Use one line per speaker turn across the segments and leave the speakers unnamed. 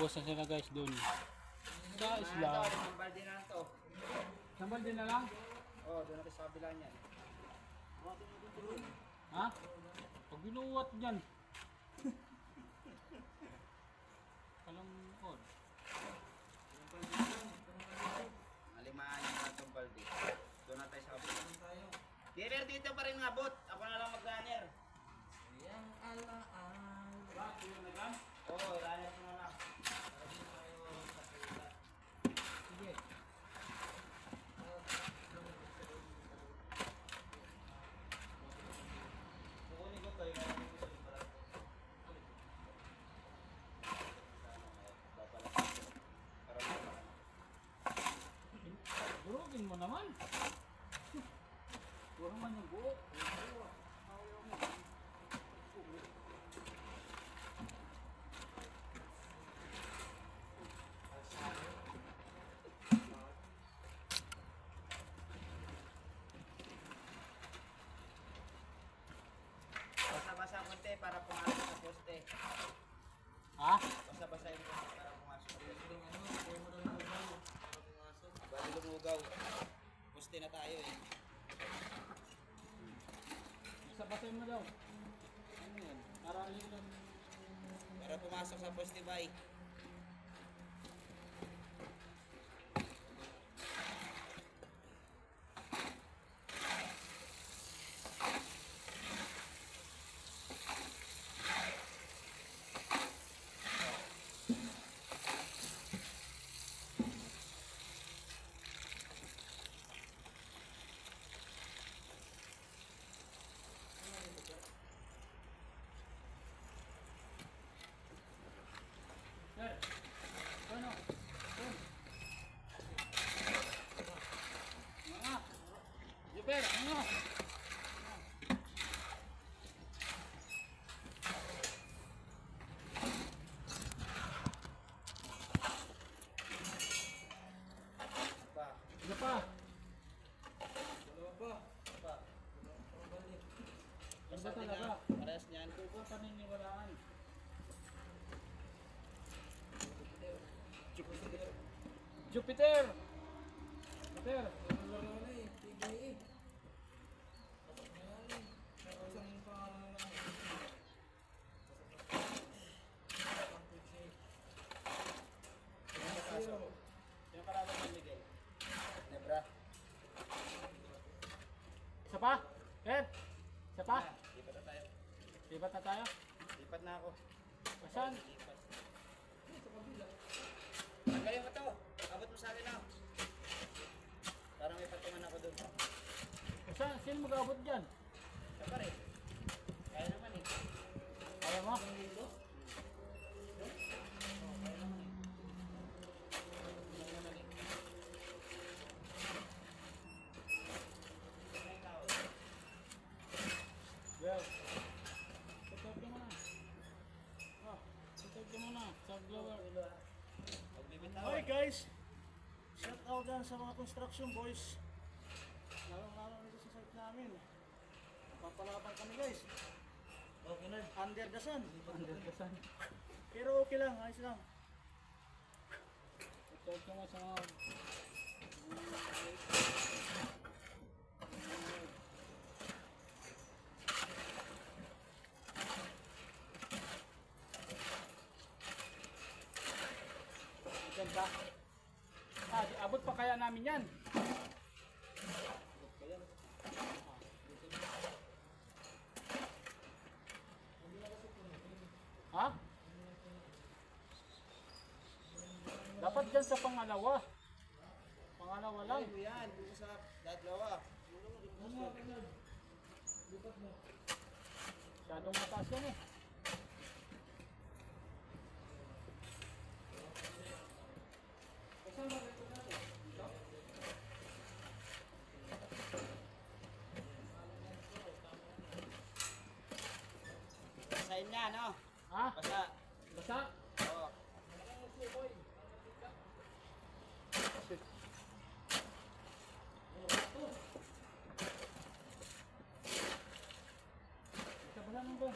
Nag-uusap sila guys doon. Sa isla.
Isang balde na to.
Sambal din na lang?
Oo, doon natin sa kabila niyan.
Ha? Pag binuwat dyan. Kalungkod.
Alimaan niya na itong balde. Doon na tayo sa kabila. Dealer, dito pa rin ngabot. Ako na lang mag-runner.
Yang alaan.
Oo, runner ko na lang.
Sige.
Kukunin ko tayo.
Durugin mo naman. Puro man yung buo.
Basa-basa konti para pumasok sa poste.
Ha?
Basa-basa yung konti para pumasok sa poste.
Kaya mo lang ugaw. Pumasok.
Bali lumugaw. Poste na tayo eh.
Basa-basay mo daw. Ano yan? Aralin lang.
Para pumasok sa poste bay.
Sir. Ano? Sir. Mga. Super, ano?
Pa.
Ano pa?
Dalawa pa.
Pa.
Balik.
Ano ba talaga?
Parehas niyan.
Huwag paniniwalaan.
Jupiter.
Jupiter! Jupiter!
Wala na eh. PBE. Ayan eh. Isang pangalan na lang.
Sino parang ng Miguel? Nebra.
Isa pa? Sir? Isa pa?
Lipat na tayo.
Libat na tayo?
Lipat na ako.
Saan?
Lipat. Tanggalin mo to. Abot mo sa akin na. Para may patungan ako doon.
Saan? Sino mag-abot dyan?
Siya pa rin. Kaya naman eh.
Kaya mo? Well, tutog ka muna. Tutog ka muna. Sublower.
Magbibitaw.
Hi guys! Shout out lang sa mga construction boys. Lalo nito sa site namin. Papalaban kami guys.
Okay na.
Under the sun.
Saan?
Pero okay lang, ayos lang.
Tutog ka muna sa mga... Diyan ba? Abot pa kaya namin yan? Ha? Dapat dyan sa pangalawa. Pangalawa lang.
Ay, yan. Dito sa dadlawa.
Masyadong mataas yan eh.
Basahin niya, no?
Ha?
Basa.
Basa?
Oo.
Basa mo ba?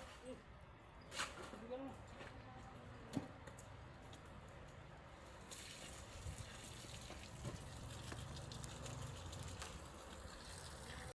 Bigyan mo.